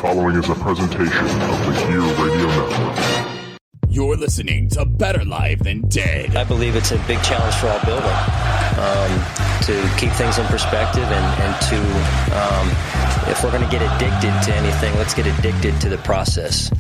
following is a presentation of the Gear Radio Network. You're listening to Better Live Than Dead. I believe it's a big challenge for our building to keep things in perspective and to, if we're going to get addicted to anything, let's get addicted to the process.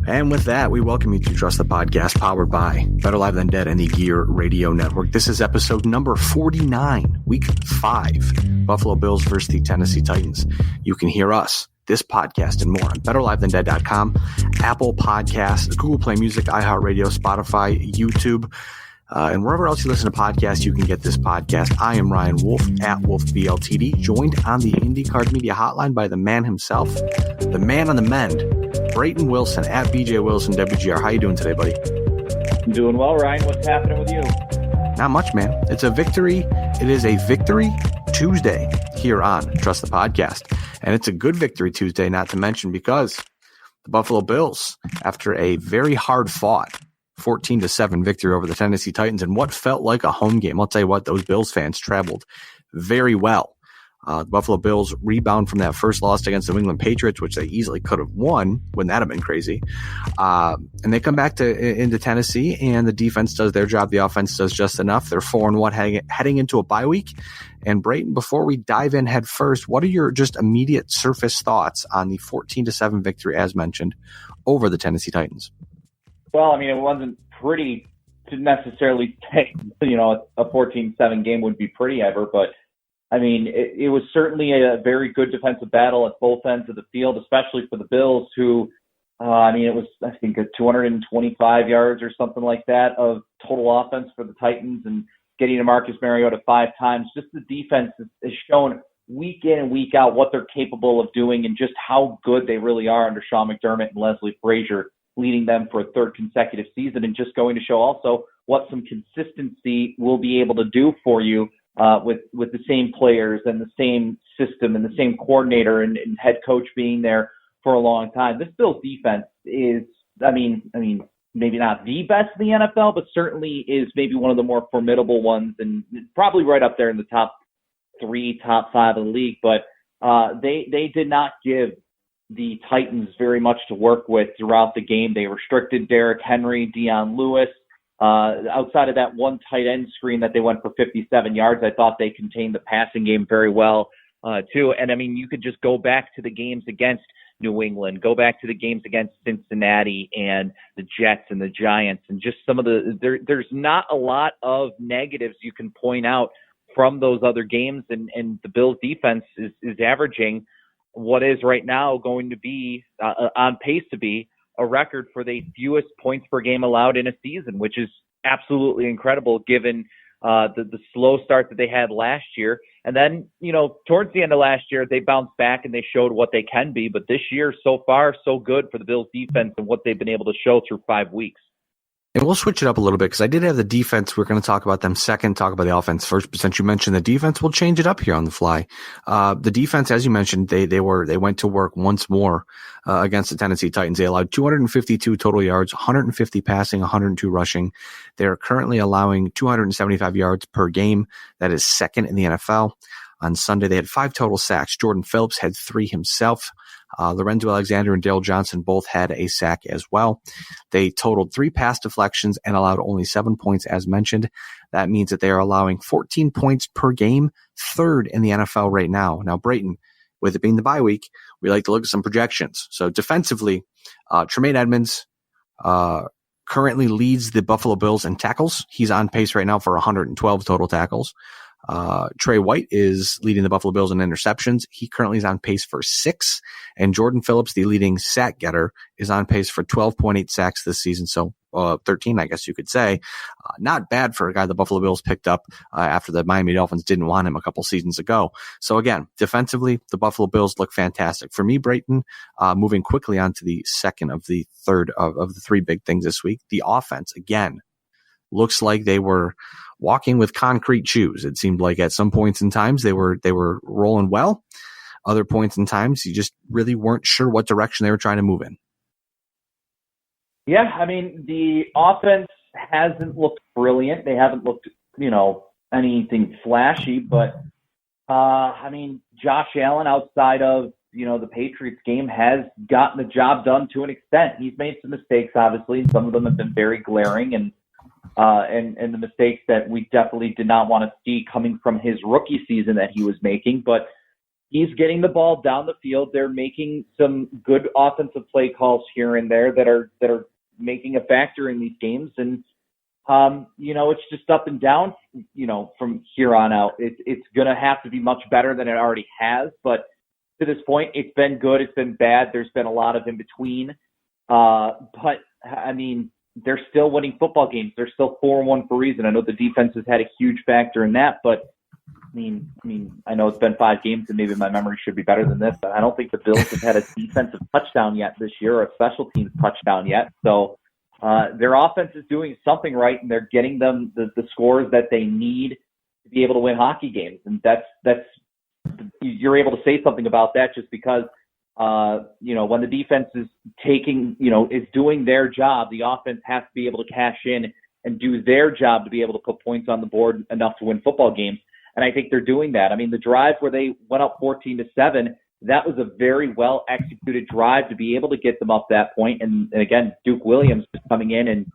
And with that, we welcome you to Trust the Podcast, powered by Better Live Than Dead and the Gear Radio Network. This is episode number 49, week 5, Buffalo Bills versus the Tennessee Titans. You can hear us, this podcast, and more on BetterLiveThanDead.com, Apple Podcasts, Google Play Music, iHeartRadio, Spotify, YouTube, and wherever else you listen to podcasts, you can get this podcast. I am Ryan Wolfe at WolfeBLTD, joined on the IndyCar Media Hotline by the man himself, the man on the mend, Brayton Wilson at BJ Wilson WGR. How you doing today, buddy? I'm doing well, Ryan. What's happening with you? Not much, man. It's a victory. It is a Victory Tuesday here on Trust the Podcast. And it's a good Victory Tuesday, not to mention because the Buffalo Bills, after a very hard fought 14-7 victory over the Tennessee Titans and what felt like a home game, I'll tell you what, those Bills fans traveled very well. The Buffalo Bills rebound from that first loss against the New England Patriots, which they easily could have won. Wouldn't that have been crazy? And they come back into Tennessee, and the defense does their job. The offense does just enough. They're 4-1 heading into a bye week. And Brayton, before we dive in head first, what are your just immediate surface thoughts on the 14-7 victory, as mentioned, over the Tennessee Titans? Well, I mean, it wasn't pretty to necessarily say, a 14-7 game would be pretty ever, but I mean, it was certainly a very good defensive battle at both ends of the field, especially for the Bills, who, it was, I think, 225 yards or something like that of total offense for the Titans, and getting to Marcus Mariota 5 times. Just the defense has shown week in and week out what they're capable of doing and just how good they really are under Sean McDermott and Leslie Frazier, leading them for a 3rd consecutive season, and just going to show also what some consistency will be able to do for you with the same players and the same system and the same coordinator and head coach being there for a long time. This Bills defense is, maybe not the best in the NFL, but certainly is maybe one of the more formidable ones, and probably right up there in the top 3, top 5 of the league. But they did not give the Titans very much to work with throughout the game. They restricted Derrick Henry, Dion Lewis. Outside of that one tight end screen that they went for 57 yards, I thought they contained the passing game very well, too. And, you could just go back to the games against New England, go back to the games against Cincinnati and the Jets and the Giants, and just some of there's not a lot of negatives you can point out from those other games. And the Bills defense is averaging what is right now going to be on pace to be a record for the fewest points per game allowed in a season, which is absolutely incredible given the slow start that they had last year. And then, towards the end of last year, they bounced back and they showed what they can be. But this year, so far, so good for the Bills defense and what they've been able to show through 5 weeks. And we'll switch it up a little bit because I did have the defense. We're going to talk about them second, talk about the offense first. But since you mentioned the defense, we'll change it up here on the fly. The defense, as you mentioned, they went to work once more against the Tennessee Titans. They allowed 252 total yards, 150 passing, 102 rushing. They're currently allowing 275 yards per game. That is second in the NFL. On Sunday, they had 5 total sacks. Jordan Phillips had 3 himself. Lorenzo Alexander and Dale Johnson both had a sack as well. They totaled 3 pass deflections and allowed only 7 points, as mentioned. That means that they are allowing 14 points per game, 3rd in the NFL right now. Now, Brayton, with it being the bye week, we like to look at some projections. So defensively, Tremaine Edmonds currently leads the Buffalo Bills in tackles. He's on pace right now for 112 total tackles. Trey White is leading the Buffalo Bills in interceptions. He currently is on pace for 6. And Jordan Phillips, the leading sack getter, is on pace for 12.8 sacks this season. So 13, I guess you could say. Not bad for a guy the Buffalo Bills picked up after the Miami Dolphins didn't want him a couple seasons ago. So again, defensively, the Buffalo Bills look fantastic. For me, Brayton, moving quickly on to the second of the third of the 3 big things this week, the offense, again, looks like they were walking with concrete shoes. It seemed like at some points in times they were rolling well. Other points in times you just really weren't sure what direction they were trying to move in. Yeah, the offense hasn't looked brilliant. They haven't looked, anything flashy, but I mean, Josh Allen, outside of, the Patriots game, has gotten the job done to an extent. He's made some mistakes, obviously, and some of them have been very glaring, and the mistakes that we definitely did not want to see coming from his rookie season that he was making. But he's getting the ball down the field. They're making some good offensive play calls here and there that are making a factor in these games. And, it's just up and down, from here on out. It's going to have to be much better than it already has. But to this point, it's been good. It's been bad. There's been a lot of in between. But, I mean, they're still winning football games. They're still 4-1 for a reason. I know the defense has had a huge factor in that, but I know it's been 5 games and maybe my memory should be better than this, but I don't think the Bills have had a defensive touchdown yet this year, or a special teams touchdown yet. So their offense is doing something right, and they're getting them the scores that they need to be able to win hockey games. And that's you're able to say something about that just because when the defense is is doing their job, the offense has to be able to cash in and do their job to be able to put points on the board enough to win football games. And I think they're doing that. I mean, the drive where they went up 14-7, that was a very well executed drive to be able to get them up that point. And again, Duke Williams is coming in and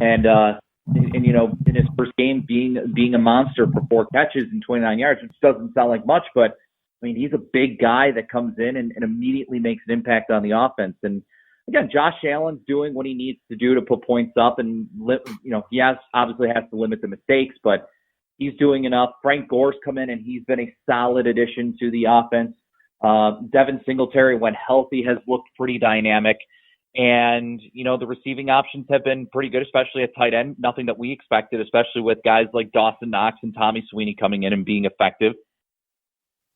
in his first game being a monster for 4 catches and 29 yards, which doesn't sound like much, but I mean, he's a big guy that comes in and immediately makes an impact on the offense. And again, Josh Allen's doing what he needs to do to put points up, and he obviously has to limit the mistakes, but he's doing enough. Frank Gore's come in, and he's been a solid addition to the offense. Devin Singletary, when healthy, has looked pretty dynamic. And, the receiving options have been pretty good, especially at tight end. Nothing that we expected, especially with guys like Dawson Knox and Tommy Sweeney coming in and being effective.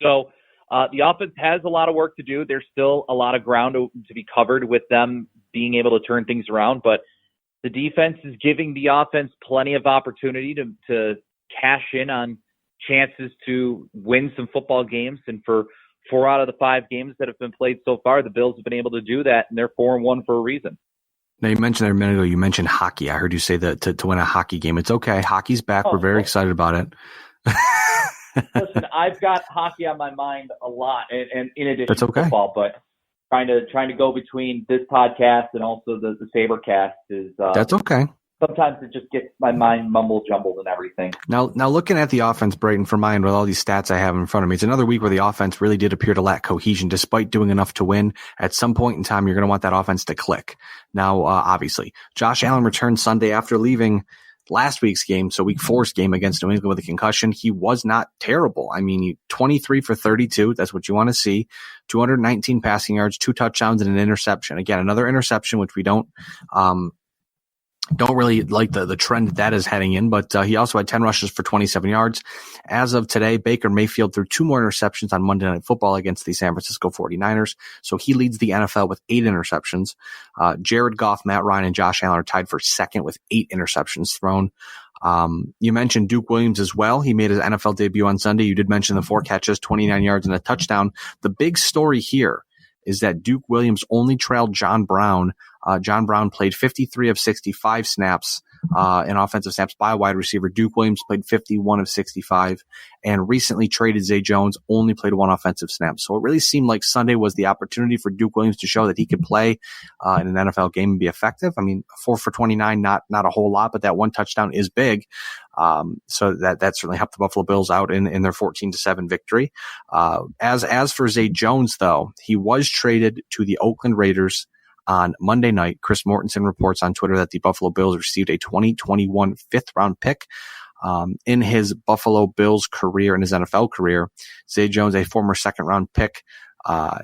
So the offense has a lot of work to do. There's still a lot of ground to be covered with them being able to turn things around. But the defense is giving the offense plenty of opportunity to cash in on chances to win some football games. And for 4 out of the 5 games that have been played so far, the Bills have been able to do that, and they're 4-1 for a reason. Now, you mentioned there a minute ago, you mentioned hockey. I heard you say that to win a hockey game. It's okay. Hockey's back. We're very excited about it. Listen, I've got hockey on my mind a lot, and in addition to football, but trying to go between this podcast and also the Sabercast is that's okay. Sometimes it just gets my mind mumble jumbled and everything. Now looking at the offense, Brayton, for mine, with all these stats I have in front of me, it's another week where the offense really did appear to lack cohesion, despite doing enough to win. At some point in time, you're going to want that offense to click. Now, obviously, Josh Allen returned Sunday after leaving last week's game, so week 4's game against New England with a concussion. He was not terrible. I mean, 23 for 32. That's what you want to see. 219 passing yards, 2 touchdowns, and an interception. Again, another interception, which we don't really like the trend that is heading in, but he also had 10 rushes for 27 yards. As of today, Baker Mayfield threw 2 more interceptions on Monday Night Football against the San Francisco 49ers, so he leads the NFL with 8 interceptions. Jared Goff, Matt Ryan, and Josh Allen are tied for second with 8 interceptions thrown. You mentioned Duke Williams as well. He made his NFL debut on Sunday. You did mention the 4 catches, 29 yards, and a touchdown. The big story here is that Duke Williams only trailed John Brown. John Brown played 53 of 65 snaps in offensive snaps by a wide receiver. Duke Williams played 51 of 65, and recently traded Zay Jones only played 1 offensive snap. So it really seemed like Sunday was the opportunity for Duke Williams to show that he could play in an NFL game and be effective. I mean, 4 for 29, not a whole lot, but that 1 touchdown is big. So that certainly helped the Buffalo Bills out in their 14-7 victory. As for Zay Jones, though, he was traded to the Oakland Raiders on Monday night. Chris Mortensen reports on Twitter that the Buffalo Bills received a 2021 5th-round pick. In his Buffalo Bills career, in his NFL career, Zay Jones, a former 2nd-round pick,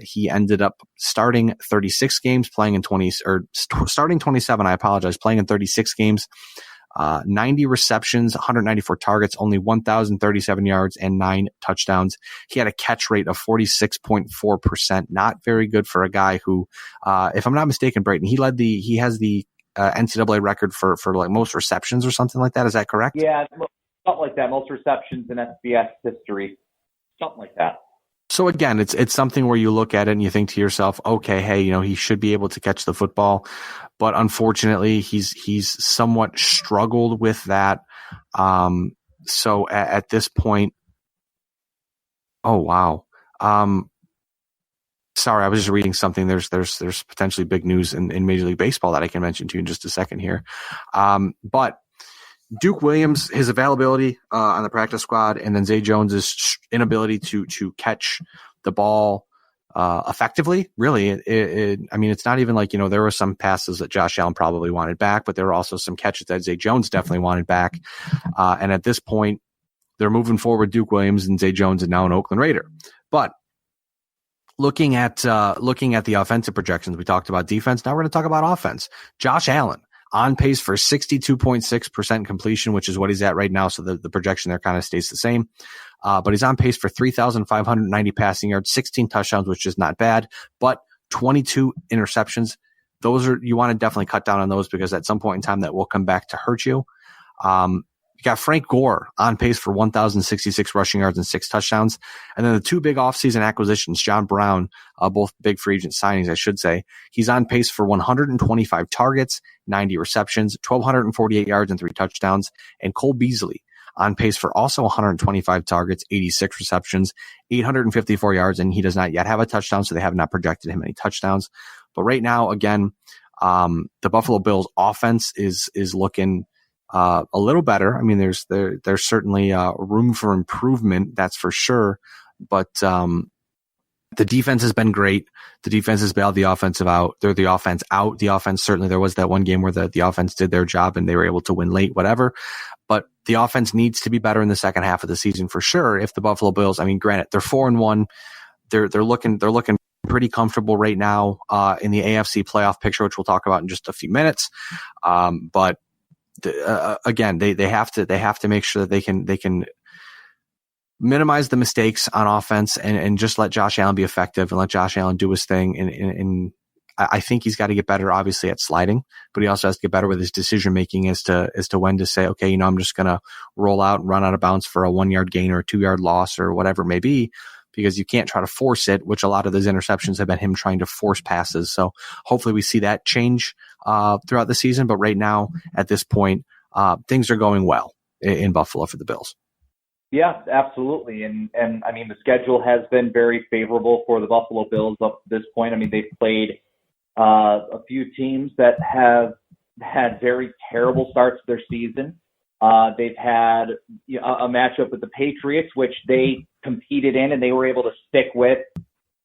he ended up starting 36 games, starting 27, playing in 36 games. 90 receptions, 194 targets, only 1,037 yards, and 9 touchdowns. He had a catch rate of 46.4%. Not very good for a guy who, if I'm not mistaken, Brayton, he has the NCAA record for like most receptions or something like that. Is that correct? Yeah, something like that. Most receptions in FBS history. Something like that. So again, it's something where you look at it and you think to yourself, okay, hey, he should be able to catch the football, but unfortunately he's somewhat struggled with that. So at this point, Oh, wow. Sorry, I was just reading something. There's potentially big news in Major League Baseball that I can mention to you in just a second here. But Duke Williams, his availability on the practice squad, and then Zay Jones's inability to catch the ball effectively. Really, I mean, it's not even like, there were some passes that Josh Allen probably wanted back, but there were also some catches that Zay Jones definitely wanted back. And at this point, they're moving forward Duke Williams, and Zay Jones is now an Oakland Raider. But looking at the offensive projections, we talked about defense. Now we're going to talk about offense. Josh Allen on pace for 62.6% completion, which is what he's at right now. So the projection there kind of stays the same. But he's on pace for 3,590 passing yards, 16 touchdowns, which is not bad, but 22 interceptions. You want to definitely cut down on those, because at some point in time that will come back to hurt you. You got Frank Gore on pace for 1,066 rushing yards and 6 touchdowns. And then the two big offseason acquisitions, John Brown, both big free agent signings, I should say. He's on pace for 125 targets, 90 receptions, 1,248 yards and 3 touchdowns. And Cole Beasley on pace for also 125 targets, 86 receptions, 854 yards. And he does not yet have a touchdown, so they have not projected him any touchdowns. But right now, again, the Buffalo Bills offense is looking a little better. I mean, there's certainly room for improvement, that's for sure. But the defense has been great. The defense has bailed the offensive out. They're the offense out. The offense, certainly there was that one game where the offense did their job and they were able to win late, whatever. But the offense needs to be better in the second half of the season for sure. If the Buffalo Bills, I mean, granted, they're 4-1. They're looking pretty comfortable right now in the AFC playoff picture, which we'll talk about in just a few minutes. But again, they have to make sure that they can minimize the mistakes on offense and just let Josh Allen be effective and let Josh Allen do his thing. And I think he's got to get better, obviously, at sliding, but he also has to get better with his decision making as to when to say, okay, I'm just going to roll out and run out of bounds for a 1-yard gain or a 2-yard loss or whatever it may be, because you can't try to force it, which a lot of those interceptions have been him trying to force passes. So hopefully we see that change throughout the season. But right now, at this point, things are going well in Buffalo for the Bills. Yeah, absolutely. And I mean, the schedule has been very favorable for the Buffalo Bills up to this point. I mean, they've played a few teams that have had very terrible starts to their season. They've had a matchup with the Patriots, which they competed in and they were able to stick with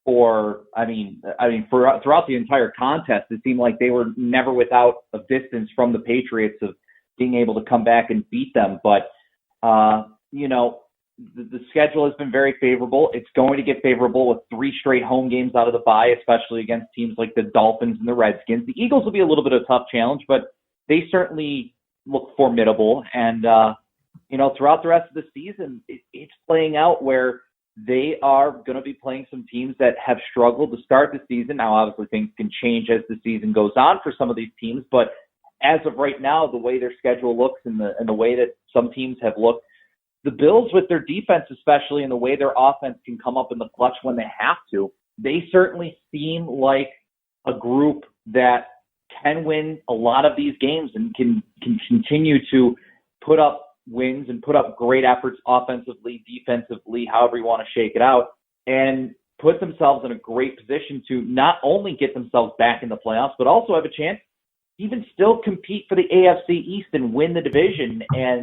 throughout the entire contest. It seemed like they were never without a distance from the Patriots of being able to come back and beat them. But, the schedule has been very favorable. It's going to get favorable with 3 straight home games out of the bye, especially against teams like the Dolphins and the Redskins. The Eagles will be a little bit of a tough challenge, but they certainly look formidable. And, throughout the rest of the season, it's playing out where they are going to be playing some teams that have struggled to start the season. Now, obviously, things can change as the season goes on for some of these teams, but as of right now, the way their schedule looks and the way that some teams have looked, the Bills with their defense especially, and the way their offense can come up in the clutch when they have to, they certainly seem like a group that can win a lot of these games and can continue to put up wins and put up great efforts offensively, defensively, however you want to shake it out, and put themselves in a great position to not only get themselves back in the playoffs, but also have a chance to even still compete for the AFC East and win the division and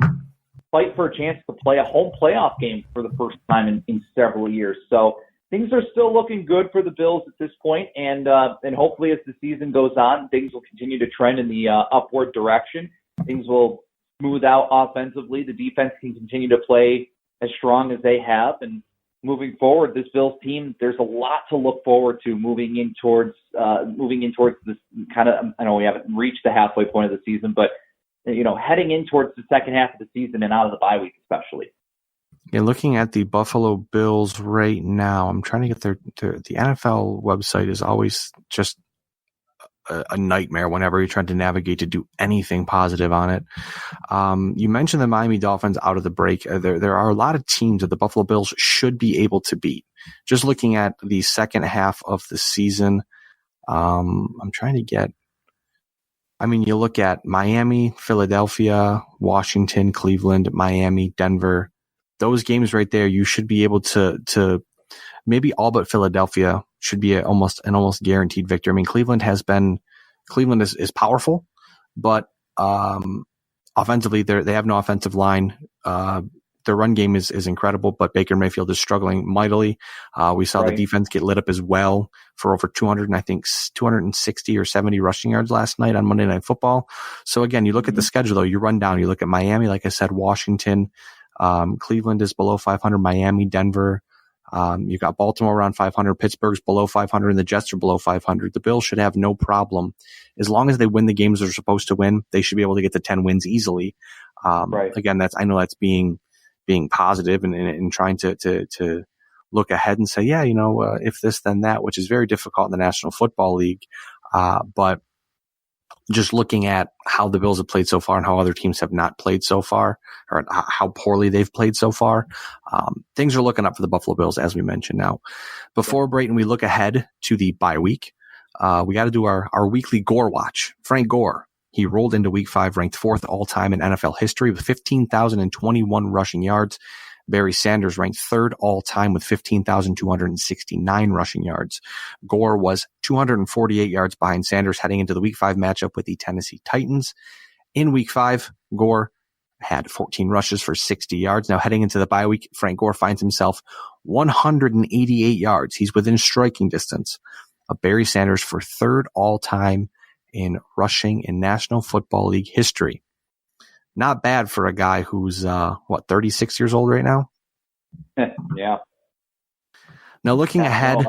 fight for a chance to play a home playoff game for the first time in several years. So things are still looking good for the Bills at this point, and hopefully as the season goes on, things will continue to trend in the upward direction. Things will smooth out offensively. The defense can continue to play as strong as they have, and moving forward, this Bills team, there's a lot to look forward to moving in towards this kind of, I know we haven't reached the halfway point of the season, but heading in towards the second half of the season and out of the bye week especially. Yeah, looking at the Buffalo Bills right now, I'm trying to get the NFL website is always just a nightmare whenever you're trying to navigate to do anything positive on it. You mentioned the Miami Dolphins out of the break. There are a lot of teams that the Buffalo Bills should be able to beat. Just looking at the second half of the season, I'm trying to get, you look at Miami, Philadelphia, Washington, Cleveland, Miami, Denver, those games right there, you should be able to maybe all but Philadelphia should be an almost guaranteed victory. I mean, Cleveland is powerful, but offensively, they have no offensive line. Their run game is incredible, but Baker Mayfield is struggling mightily. We saw the defense get lit up as well for over 260 or 70 rushing yards last night on Monday Night Football. So again, you look at the schedule though, you run down, you look at Miami, like I said, Washington, Cleveland is below 500, Miami, Denver. You got Baltimore around 500, Pittsburgh's below 500, and the Jets are below 500. The Bills should have no problem. As long as they win the games they're supposed to win, they should be able to get to 10 wins easily. Again, I know that's being positive and trying to look ahead and say, yeah, if this, then that, which is very difficult in the National Football League. But just looking at how the Bills have played so far and how other teams have not played so far, or how poorly they've played so far, things are looking up for the Buffalo Bills, as we mentioned. Now, before Brayton, we look ahead to the bye week. We got to do our weekly Gore watch. Frank Gore, he rolled into week 5, ranked 4th all time in NFL history with 15,021 rushing yards. Barry Sanders ranked 3rd all time with 15,269 rushing yards. Gore was 248 yards behind Sanders heading into the week 5 matchup with the Tennessee Titans. In week 5, Gore had 14 rushes for 60 yards. Now heading into the bye week, Frank Gore finds himself 188 yards. He's within striking distance of Barry Sanders for 3rd all time in rushing in National Football League history. Not bad for a guy who's 36 years old right now. Yeah. Now looking ahead,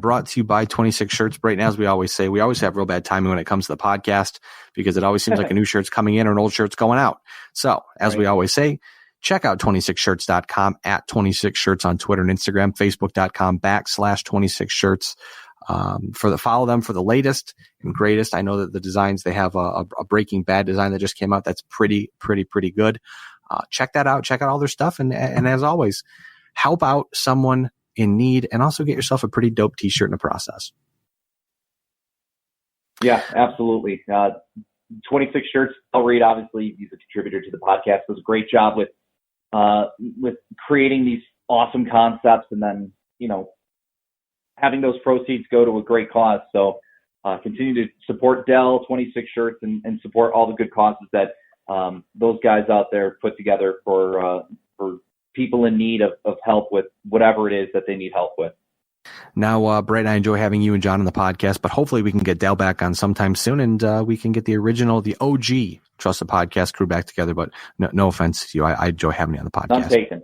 brought to you by 26 Shirts. Right now, as we always say, we always have real bad timing when it comes to the podcast because it always seems like a new shirt's coming in or an old shirt's going out. So as we always say, check out 26shirts.com, at 26shirts on Twitter and Instagram, facebook.com/26shirts. Follow them for the latest and greatest. I know that the designs, they have a Breaking Bad design that just came out. That's pretty good. Check that out. Check out all their stuff. And as always, help out someone in need and also get yourself a pretty dope t-shirt in the process. Yeah, absolutely. 26 Shirts. I'll read, obviously, he's a contributor to the podcast. Does a great job with creating these awesome concepts and then, having those proceeds go to a great cause. So continue to support Dell, 26 Shirts, and support all the good causes that those guys out there put together for people in need of help with whatever it is that they need help with. Now, Brett, I enjoy having you and John on the podcast, but hopefully we can get Dell back on sometime soon and we can get the OG Trusted Podcast crew back together. But no offense to you. I enjoy having you on the podcast. None taken.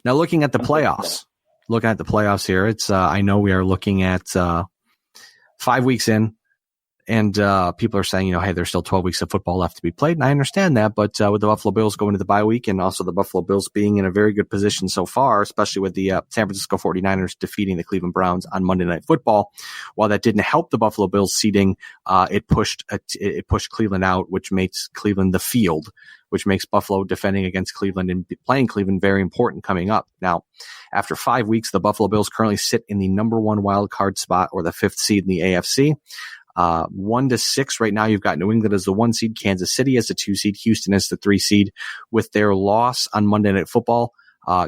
Now, looking at the playoffs. Looking at the playoffs here, it's I know we are looking at 5 weeks in, and people are saying, hey, there's still 12 weeks of football left to be played, and I understand that. But with the Buffalo Bills going to the bye week, and also the Buffalo Bills being in a very good position so far, especially with the San Francisco 49ers defeating the Cleveland Browns on Monday Night Football, while that didn't help the Buffalo Bills seeding, it pushed Cleveland out, which makes Cleveland the field, which makes Buffalo defending against Cleveland and playing Cleveland very important coming up. Now, after 5 weeks, the Buffalo Bills currently sit in the number 1 wild card spot, or the 5th seed in the AFC. 1 to 6 right now, you've got New England as the 1 seed, Kansas City as the 2 seed, Houston as the 3 seed. With their loss on Monday Night Football,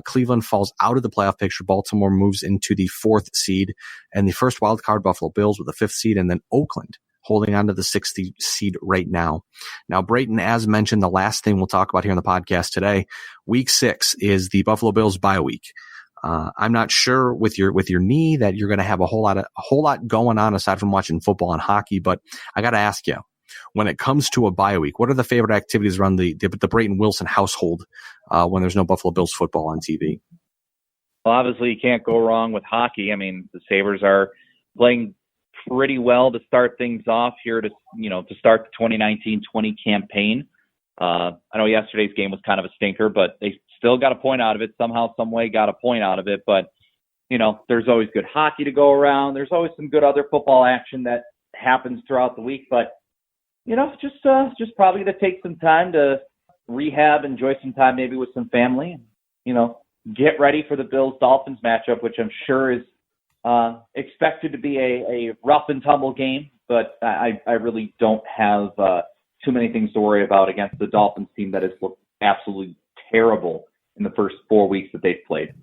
Cleveland falls out of the playoff picture. Baltimore moves into the 4th seed, and the first wild card, Buffalo Bills with the 5th seed, and then Oakland holding on to the 6th seed right now. Now, Brayton, as mentioned, the last thing we'll talk about here on the podcast today, week 6 is the Buffalo Bills bye week. I'm not sure with your knee that you're going to have a whole lot going on aside from watching football and hockey, but I got to ask you, when it comes to a bye week, what are the favorite activities around the Brayton Wilson household when there's no Buffalo Bills football on TV? Well, obviously you can't go wrong with hockey. I mean, the Sabres are playing pretty well to start things off here to start the 2019-20 campaign. I know yesterday's game was kind of a stinker, but they still got a point out of it. Somehow, some way got a point out of it. But, there's always good hockey to go around. There's always some good other football action that happens throughout the week. But, just probably to take some time to rehab, enjoy some time maybe with some family, and, get ready for the Bills-Dolphins matchup, which I'm sure is expected to be a rough and tumble game. But I really don't have too many things to worry about against the Dolphins team that has looked absolutely terrible in the first 4 weeks that they've played.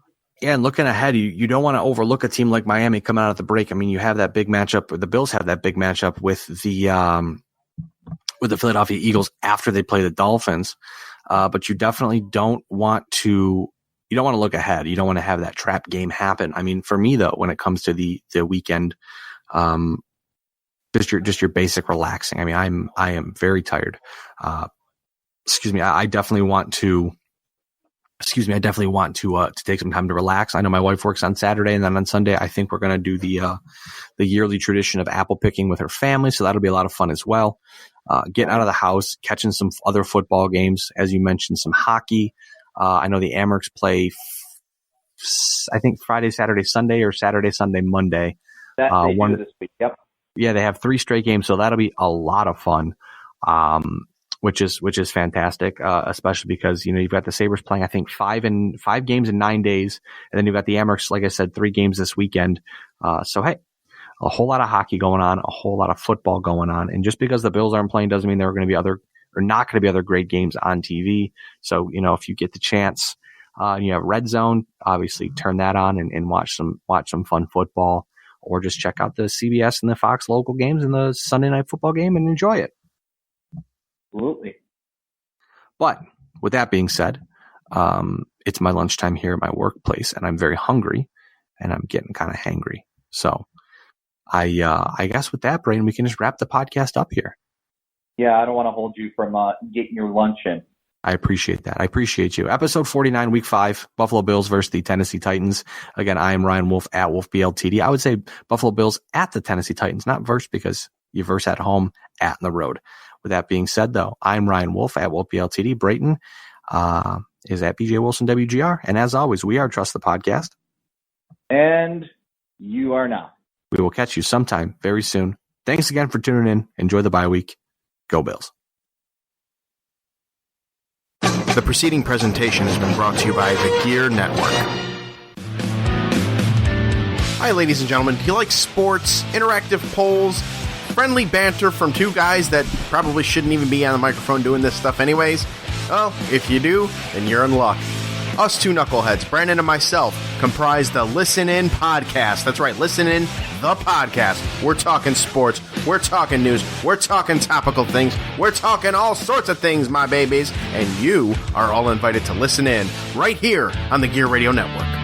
Yeah, and looking ahead, you don't want to overlook a team like Miami coming out at the break. I mean, you have that big matchup. The Bills have that big matchup with the Philadelphia Eagles after they play the Dolphins. But you definitely don't want to. You don't want to look ahead. You don't want to have that trap game happen. I mean, for me though, when it comes to the weekend, just your basic relaxing. I mean, I am very tired. I definitely want to. I definitely want to take some time to relax. I know my wife works on Saturday, and then on Sunday, I think we're going to do the yearly tradition of apple picking with her family. So that'll be a lot of fun as well. Getting out of the house, catching some other football games, as you mentioned, some hockey. I know the Amerks play, I think Friday, Saturday, Sunday, or Saturday, Sunday, Monday. That they do this week. Yep. Yeah, they have 3 straight games, so that'll be a lot of fun. Which is fantastic, especially because, you've got the Sabres playing, I think 5 games in 9 days. And then you've got the Amerks, like I said, 3 games this weekend. So, hey, a whole lot of hockey going on, a whole lot of football going on. And just because the Bills aren't playing doesn't mean there are going to be not going to be other great games on TV. So, if you get the chance, and you have Red Zone, obviously turn that on and watch some fun football, or just check out the CBS and the Fox local games and the Sunday night football game and enjoy it. Absolutely. But with that being said, it's my lunchtime here at my workplace, and I'm very hungry, and I'm getting kind of hangry. So I guess with that, Brayton, we can just wrap the podcast up here. Yeah, I don't want to hold you from getting your lunch in. I appreciate that. I appreciate you. Episode 49, Week 5, Buffalo Bills versus the Tennessee Titans. Again, I am Ryan Wolfe at WolfeBLTD. I would say Buffalo Bills at the Tennessee Titans, not verse, because you verse at home, at on the road. With that being said, though, I'm Ryan Wolfe at WolfeBLTD. Brayton is at BJ Wilson WGR. And as always, we are Trust the Podcast. And you are not. We will catch you sometime very soon. Thanks again for tuning in. Enjoy the bye week. Go Bills. The preceding presentation has been brought to you by the Gear Network. Hi, ladies and gentlemen. Do you like sports, interactive polls, friendly banter from 2 guys that probably shouldn't even be on the microphone doing this stuff anyways? Well, if you do, then you're in luck. Us 2 knuckleheads, Brandon and myself, comprise the Listen In Podcast. That's right, Listen In, the podcast. We're talking sports, we're talking news, we're talking topical things, we're talking all sorts of things, my babies. And you are all invited to listen in right here on the Gear Radio Network.